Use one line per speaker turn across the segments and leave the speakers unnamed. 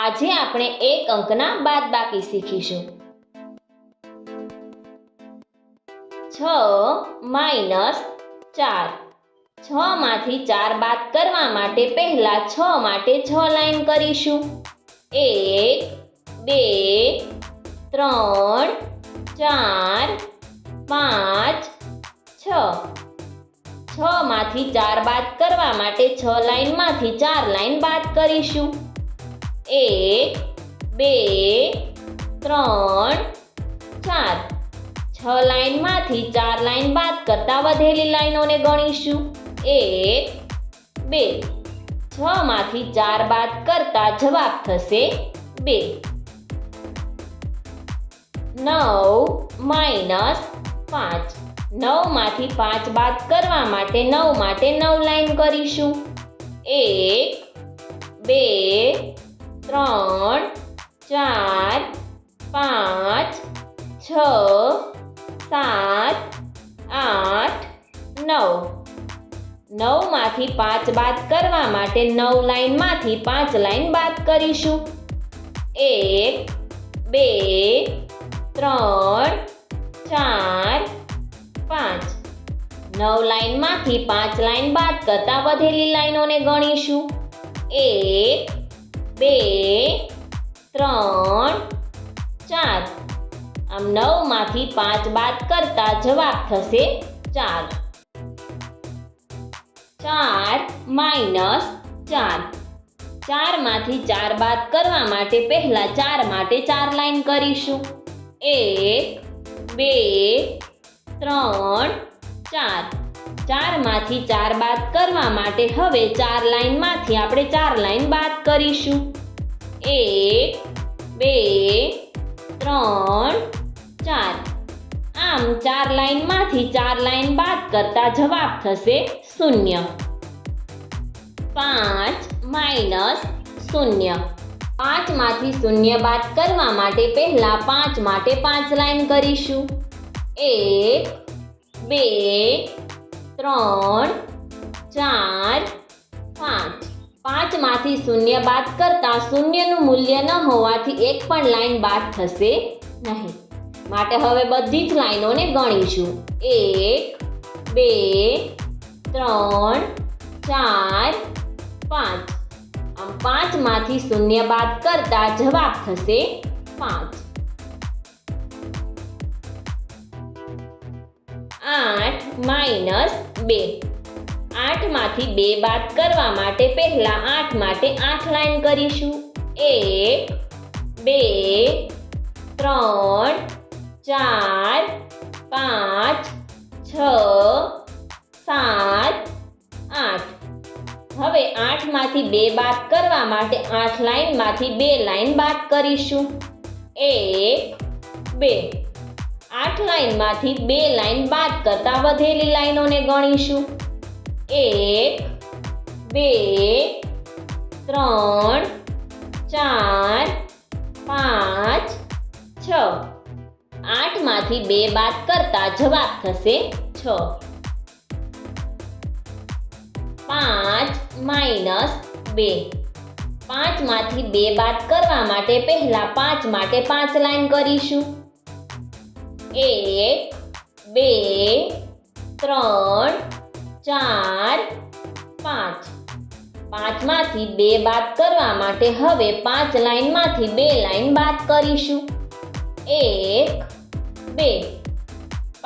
આજે આપણે એક અંકના બાદબાકી શીખીશું. 6 - 4. 6 માંથી 4 બાદ કરવા માટે પહેલા 6 માટે 6 લાઈન કરીશું. 1 2 3 4 5 6. 6 માંથી 4 બાદ કરવા માટે 6 લાઈનમાંથી 4 લાઈન બાદ કરીશું. 1 2 3 4. 6 લાઈનમાંથી 4 લાઈન બાદ કરતા વધેલી લાઈનોને ગણીશું. 1 2. 6 માંથી 4 બાદ કરતા જવાબ થશે 2. 9 - 5. 9 માંથી 5 બાદ કરવા માટે 9 માટે 9 લાઈન કરીશું. 1 2 3 4 5 6 7 8 9. 9 માંથી 5 બાદ કરવા માટે 9 લાઈનમાંથી 5 લાઈન બાદ કરીશું. 1 2 3 4 5. 9 લાઈનમાંથી 5 લાઈન બાદ કરતા વધેલી લાઈનોને ગણીશું. 1 2 3 4. આમ 9 માંથી 5 બાદ કરતા જવાબ થશે 4. 4 - 4. 4 માંથી 4 બાદ કરવા માટે પહેલા 4 માટે 4 લાઈન કરીશું. 1 2 3 4. 4 માંથી 4 બાદ કરવા માટે હવે 4 લાઈનમાંથી આપણે 4 લાઈન બાદ કરીશું. 1 2 3 4. આમ 4 લાઈનમાંથી 4 લાઈન બાદ કરતા જવાબ થશે 0. 5 - 0. 5 માંથી 0 બાદ કરવા માટે પહેલા 5 માટે 5 લાઈન કરીશું. 1 2 3 4 5. 5 માંથી 0 બાદ કરતા શૂન્યનું મૂલ્ય ન હોવાથી એક પણ લાઈન બાદ થશે નહીં. માટે હવે બધી જ લાઈનોને ગણીશું. 1 2 3 4 5. આમ 5 માંથી 0 બાદ કરતા જવાબ થશે 5. 8 - 2. 8 માંથી 2 બાદ કરવા માટે પહેલા 8 માટે 8 લાઈન કરીશું. 1 2 3 4 5 6 7 8. હવે 8 માંથી 2 બાદ કરવા માટે 8 લાઈનમાંથી 2 લાઈન બાદ કરીશું. 1 2. 8 લાઈનમાંથી 2 લાઈન બાદ કરતા વધેલી લાઈનોને ગણીશું. 1 2 3 4 5 6. 8 માંથી 2 બાદ કરતા જવાબ થશે 6. 5 - 2. 5 માંથી 2 બાદ કરવા માટે પહેલા 5 માટે 5 લાઈન કરીશું. 1 2 3 4 5. 5 માંથી 2 બાદ કરવા માટે હવે 5 લાઈનમાંથી 2 લાઈન બાદ કરીશું. 1 2.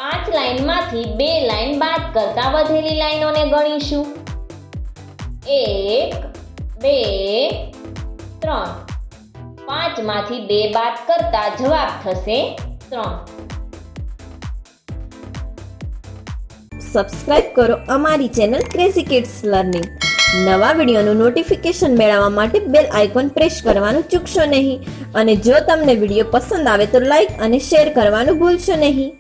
5 લાઈનમાંથી 2 લાઈન બાદ કરતા વધેલી લાઈનોને ગણીશું. 1 2 3. 5 માંથી 2 બાદ કરતા જવાબ થશે 3.
સબસ્ક્રાઇબ કરો અમારી ચેનલ ક્રેઝી કિડ્સ લર્નિંગ. નવા વિડીયોનું નોટિફિકેશન મેળવવા માટે બેલ આઇકોન પ્રેસ કરવાનું ચૂકશો નહીં. અને જો તમને વિડીયો પસંદ આવે તો લાઈક અને શેર કરવાનું ભૂલશો નહીં.